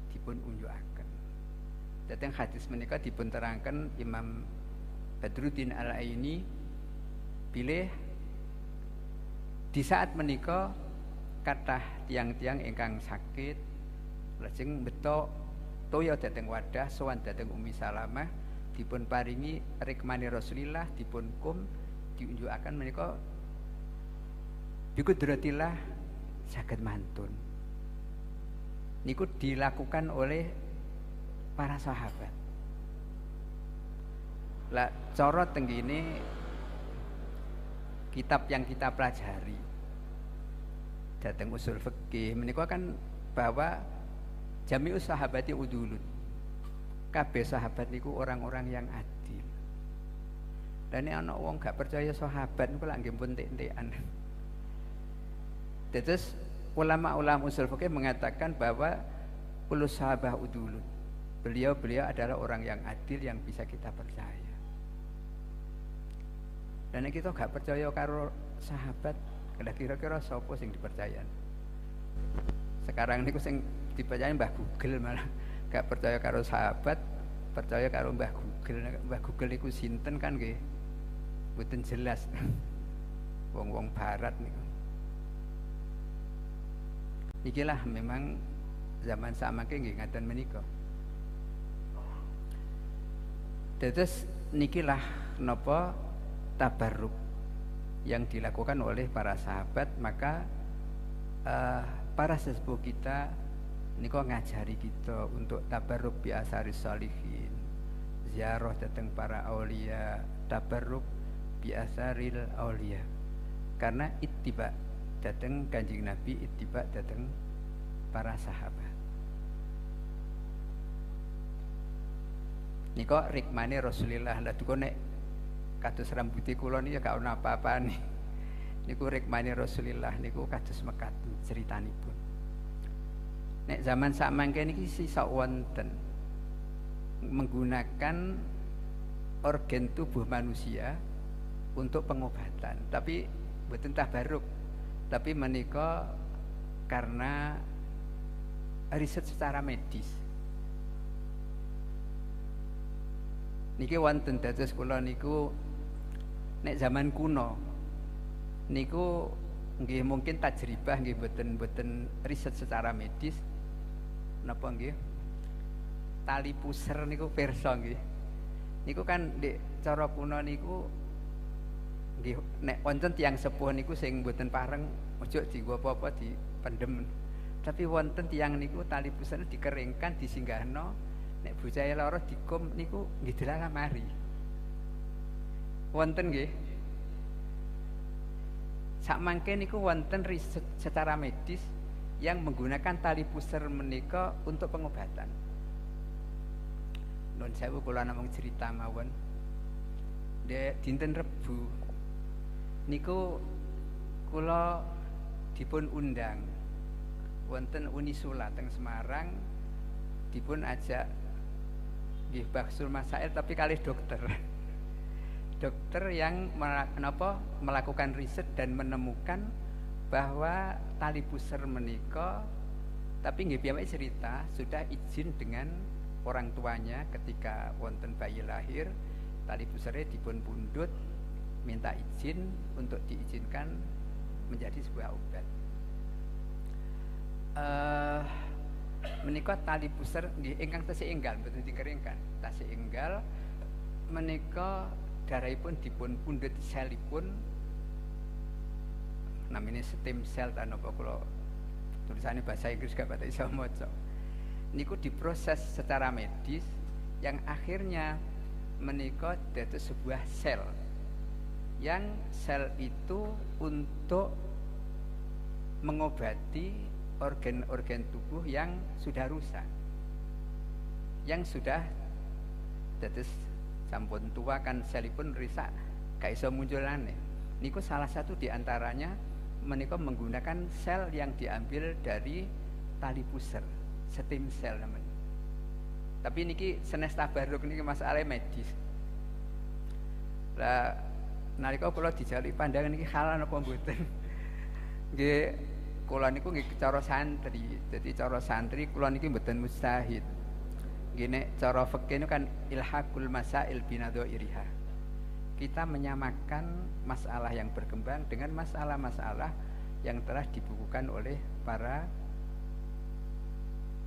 dipun unjukaken. Dhateng hadis menika dipun terangken Imam Badruddin Al-Aini bilih di saat menika kathah tiang-tiang ingkang sakit lajeng beto toya dhateng wadah sowan dhateng Ummi Salamah dipun paringi rikmane Rasulillah dipun kum diunjukaken menika biqudratillah saged mantun. Niku dilakukan oleh para sahabat. Lah cara tenggine kitab yang kita pelajari dhateng usul fikih menika kan bahwa jami'us sahabati udulun. Kabeh sahabat niku orang-orang yang adil. Dan nek ana wong gak percaya sahabat niku lak nggih pun entek-entekan. Terus ulama-ulama usul fikih mengatakan bahwa ulus sahabah udulun. Beliau adalah orang yang adil yang bisa kita percaya. Dan nek kita gak percaya karo sahabat, kira-kira sapa sing dipercaya? Sekarang niku sing dipercaya Mbah Google malah. Gak percaya karo sahabat, percaya karo Mbah Google. Mbah Google niku sinten kan nggih mboten jelas. Wong-wong barat niku. Ikilah memang zaman samangke nggih ngaten menika. Dados nikilah napa tabarruk yang dilakukan oleh para sahabat, maka para sesepuh kita ini kok ngajari kita untuk tabarruk bi asaris sholihin, ziarah datang para aulia, tabarruk bi asaril aulia, karena ittiba datang Kanjeng Nabi, ittiba datang para sahabat. Niko rikmane Rasulillah lah duko nek kados rambuté kula niki gak ono apa-apane. Niku rikmane Rasulillah niku kados mekat ceritanipun. Nek zaman sakmangke niki sisa wonten menggunakan organ tubuh manusia untuk pengobatan, tapi mboten tabarruk, tapi menika karena riset secara medis. Niki wonten dados kula niku nek zaman kuno niku nggih mungkin tajribah nggih mboten riset secara medis napa nggih tali pusar niku pirsa nggih niku kan ndek cara kuno niku nggih nek wonten tiyang sepuh niku sing mboten pareng ojo dienggo apa-apa dipendem, tapi wonten tiyang niku tali pusar dikeringkan disinggahno. Nek bocahe lara dikum niku nggih delalah mari. Wonten nggih. Sakmangke niku wonten riset secara medis yang menggunakan tali pusar menika untuk pengobatan. Nun sewu kula namung cerita mawon. Dinten Rebu niku kula dipun undang wonten Unisula teng Semarang, dipun ajak nggih Baksul Masail tapi kalih dokter. Dokter yang melakukan riset dan menemukan bahwa tali pusar menika, tapi nggih piyambake cerita sudah izin dengan orang tuanya ketika wonten bayi lahir, tali pusarnya dipun pundhut, minta izin untuk diizinkan menjadi sebuah obat. Menika tali pusar nggih ingkang tasih enggal mboten dikeringkan. Tasih enggal menika darahipun dipun pundhut selipun namine stem cell ta napa kula tulisane bahasa Inggris gak pada iso maca. Niku diproses secara medis yang akhirnya menika dados sebuah sel. Yang sel itu untuk mengobati organ-organ tubuh yang sudah rusak, yang sudah dados sampun tua kan selipun rusak gak iso munculane. Niku salah satu diantaranya menika menggunakan sel yang diambil dari tali pusar, stem cell namanya. Tapi niki senes tabarruk niki masalah medis. Lah nalika kula dijaluki pandangan niki halal napa mboten? Nggih kula niku nggih cara santri. Dadi cara santri kula niki mboten mustahid. Nggih nek cara fikih niku kan ilhaqul masail binadzairiha. Kita menyamakan masalah yang berkembang dengan masalah-masalah yang telah dibukukan oleh para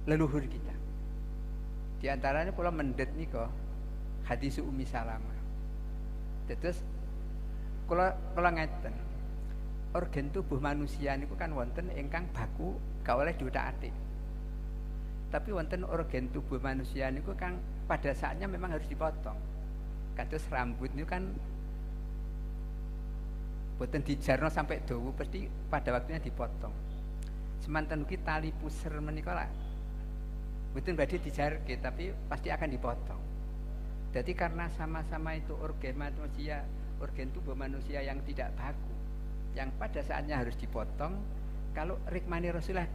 leluhur kita. Di antaranya kula mendhet nika hadis Ummi Salamah. Terus kula ngeten. Organ tubuh manusia niku kan wonten ingkang baku gak oleh diutak-atik. Tapi wonten organ tubuh manusia niku kan pada saatnya memang harus dipotong. Kados rambut niku kan boten dijarno sampai dawa, pasti pada waktunya dipotong. Semanten ugi tali pusar menika lah boten badhe dijarke tapi pasti akan dipotong. Jadi karena sama-sama itu organ manusia, organ tubuh manusia yang tidak baku, yang pada saatnya harus dipotong. Kalau rikmani Rasulullah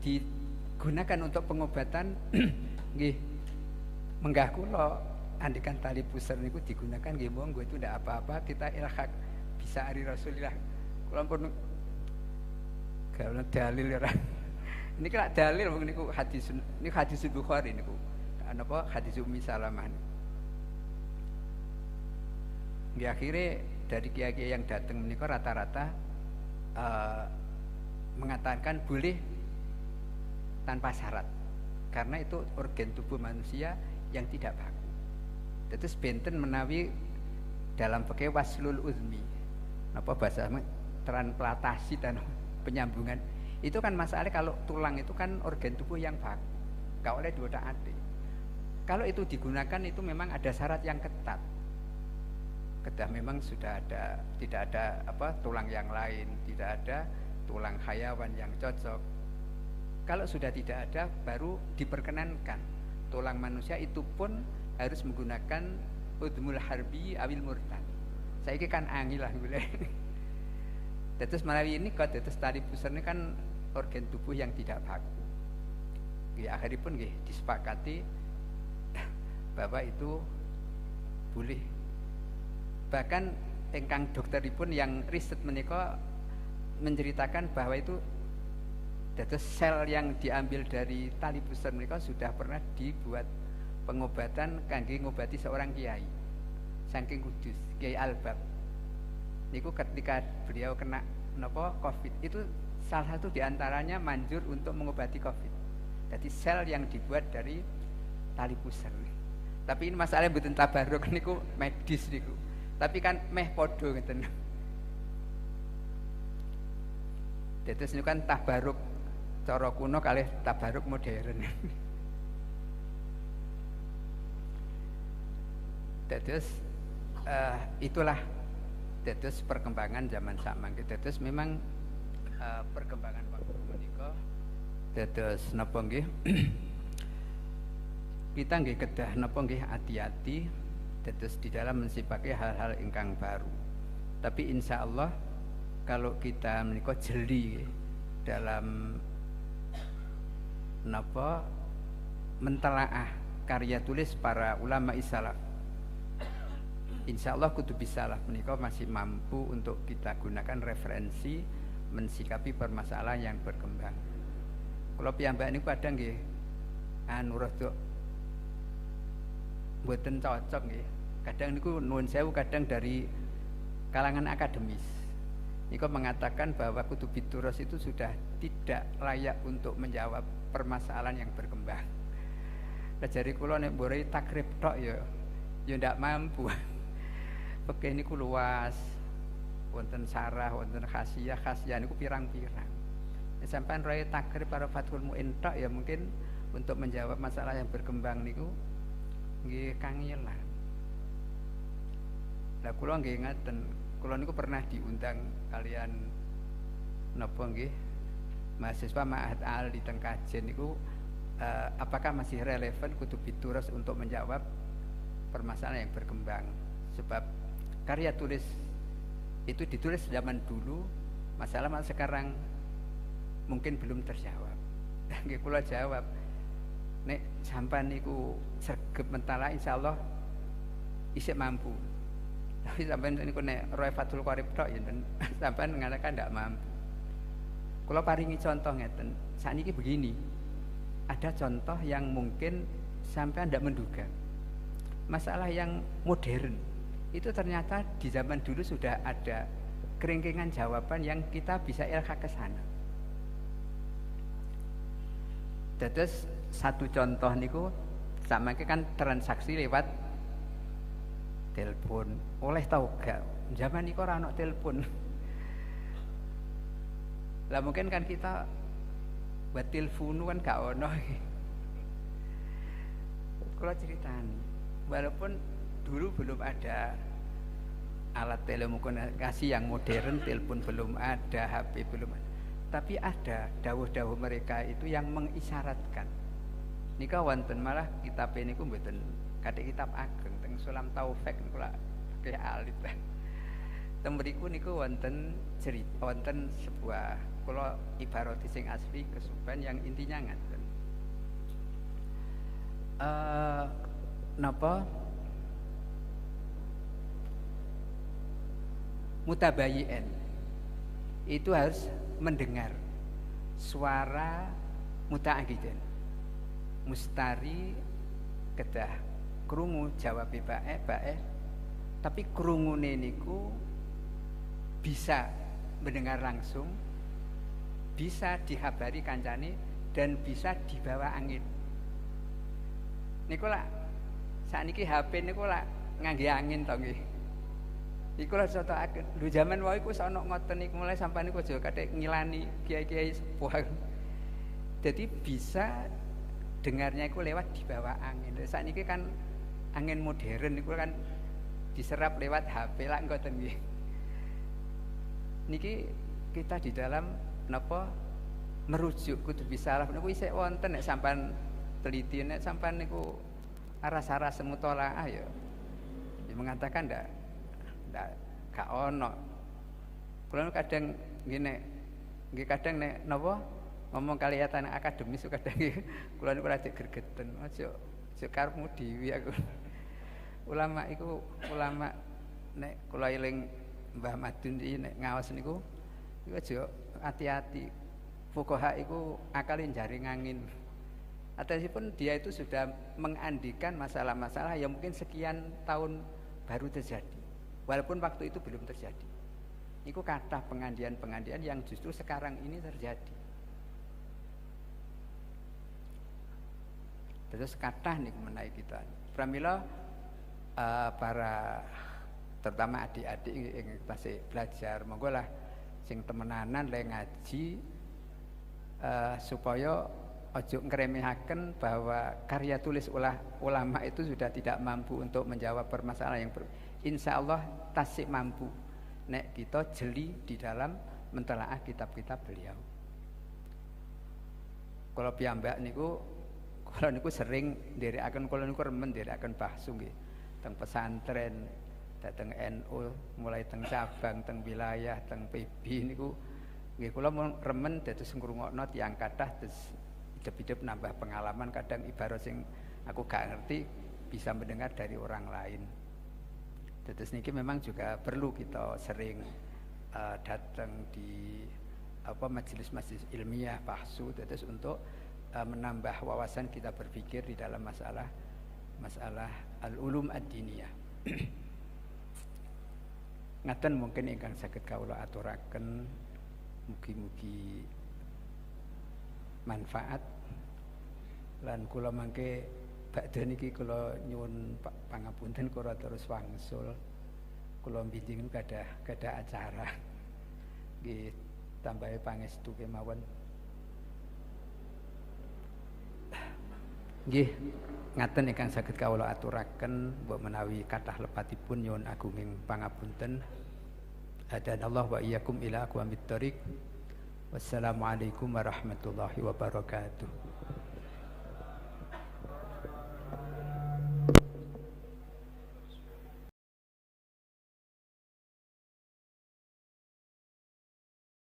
digunakan untuk pengobatan nggih menggah kula andikan tali pusar niku digunakan nggih monggo, itu ndak apa-apa, kita ilhaq bisa ari Rasulullah. Kula pun gak ono dalil ora. Niki lak dalil niku hadis niku hadis Bukhari niku. Napa hadis Ummi Salamah. Nggih akhire dari kiai-kiai yang datang menika rata-rata mengatakan boleh tanpa syarat karena itu organ tubuh manusia yang tidak baku. Terus benten menawi dalam fikih waslul uzmi. Napa bahasa transplantasi dan penyambungan. Itu kan masalahnya kalau tulang itu kan organ tubuh yang baku. Gak oleh diotak-atik. Kalau itu digunakan itu memang ada syarat yang ketat. Kedah memang sudah ada, tidak ada tulang yang lain, tidak ada tulang hayawan yang cocok. Kalau sudah tidak ada, baru diperkenankan. Tulang manusia itu pun harus menggunakan udmul harbi awil murtad. Saiki kan angin lah boleh. Terus melalui ini kok terus tali pusar ini kan organ tubuh yang tidak baku. Ya akhirnya pun disepakati bahwa itu boleh. Bahkan engkang dokteripun yang riset menika menceritakan bahwa itu dados sel yang diambil dari tali pusar menika sudah pernah dibuat pengobatan kangge ngobati seorang kiai saking kudus, Kiai Albab. Niku ketika beliau kena Covid itu salah satu diantaranya manjur untuk mengobati Covid. Jadi sel yang dibuat dari tali pusar. Tapi ini masalahnya mboten tabaruk niku medis niku. Tapi kan meh podo ngeten. Dados niku kan tabaruk cara kuno kalih tabaruk modern. Dados itulah dados perkembangan zaman samangke. Dados memang perkembangan waktu menika dados napa nggih kita nggih kedah napa nggih hati-hati dados di dalam mensipake hal-hal ingkang baru. Tapi insya Allah kalau kita menika jeli dalam napa mentelaah karya tulis para ulama salaf, insya Allah kutubis salaf menika masih mampu untuk kita gunakan referensi mensikapi permasalahan yang berkembang. Kalau piyambak niku kadang nggih rada mboten cocok nggih. Kadang niku nuwun sewu kadang dari kalangan akademis. Niku mengatakan bahwa kutubit turas itu sudah tidak layak untuk menjawab permasalahan yang berkembang. Kajari kula nek mbore takrib tok ya ndak mampu. Fikih niku luas. Wonten sarah, wonten khasiyah niku pirang-pirang. Sampeyan roe takrib para Fathul Mu'in tok ya mungkin untuk menjawab masalah yang berkembang niku nggih kangelan. Lah kula nggih ngaten, kula niku pernah diundang kalian napa nggih mahasiswa Ma'had Al di Tengkajen niku apakah masih relevan kutubit turas untuk menjawab permasalahan yang berkembang. Sebab karya tulis itu ditulis zaman dulu, masalah sekarang mungkin belum terjawab. Nggih kula jawab, nek sampean niku sregep mentala insyaallah isih mampu. Tapi sampean niku nek roe Fathul Qorib tok ya sampean mengatakan ndak mampu. Kula paringi contoh ngeten. Sakniki begini. Ada contoh yang mungkin sampean ndak menduga. Masalah yang modern itu ternyata di zaman dulu sudah ada keringkingan jawaban yang kita bisa ilhaq ke sana. Dados satu contoh niku samangke kan transaksi lewat telepon. Oleh tau gak zaman niku ora ana telepon. Lah mungkin kan kita buat telepon kan gak ono. Kalau ceritani, walaupun dulu belum ada alat telekomunikasi yang modern, telepon belum ada, HP belum ada. Tapi ada dawuh-dawuh mereka itu yang mengisyaratkan. Nika wonten malah kitab niku mboten kadek kitab ageng teng Sulam Taufik niku lak pakai alit. Teng mriku niku wonten cerita, wonten sebuah kula ibarati sing asli kesuban yang intinya ngaten. Napa mutabayyin itu harus mendengar suara muta'aqidan. Mustari kedah krungu jawab bae, tapi krungune niku bisa mendengar langsung, bisa dihabari kancane dan bisa dibawa angin. Niku lak sakniki HP niku lak ngangge angin to nggih. Iku lho contohaken. Lho jaman wae iku ana ngoten iku mulai sampean niku aja kathik ngilani kiai-kiai sepuh. Jadi bisa dengarnya itu lewat di bawah angin. Saat ini kan angin modern itu kan diserap lewat HP lah ngoten nggih. Niki kita di dalam napa merujuk kudu bisa lah niku isih wonten nek sampean teliti nek sampean niku aras-aras mutolaah ya. Ya mengatakan ndak gak ono. Kula kadang ngene nggih kadang nek napa ngomong kaliatan akademis kadang kula niku rada gregeten. Aja karepmu dhewe aku. Ulama iku ulama nek kula eling Mbah Madun iki nek ngaos niku aja hati-hati. Fuqaha iku akalin jaring angin. Ataupun dia itu sudah mengandikan masalah-masalah yang mungkin sekian tahun baru terjadi. Walaupun waktu itu belum terjadi. Iku kata pengandian-pengandian yang justru sekarang ini terjadi. Terus kata nih mengenai kita. Pramila para terutama adik-adik yang masih belajar, monggo lah sing temenanan le ngaji supaya ojo ngremehaken bahwa karya tulis ulama itu sudah tidak mampu untuk menjawab permasalahan yang insya Allah tasik mampu nek kita jeli di dalam mentelaah kitab-kitab beliau. Kalau piyambak niku sering nderekaken kula niku remen nderekaken bahsu nggih teng pesantren dateng NU mulai teng cabang teng wilayah teng PB niku nggih kula remen dados ngrungokno tiyang kathah terus hidup-hidup nambah pengalaman kadang ibarat sing aku gak ngerti bisa mendengar dari orang lain. Terus niki memang juga perlu kita sering datang di majelis-majelis ilmiah bahsu terus untuk menambah wawasan kita berpikir di dalam masalah al-ulum ad-diniyah. Ngaten mungkin ingkang saged kawula aturaken mugi-mugi manfaat lan kula mangke badhe niki kula nyuwun pangapunten kula terus wangsul kula mbinjing gadah acara nggih tambahi pangestu kemawon nggih ngaten ingkang saged kawula aturaken mbok menawi kathah lepatipun nyuwun agunging pangapunten hadanallahu wa iyyakum ila aqwamit thoriq. Wassalamualaikum warahmatullahi wabarakatuh.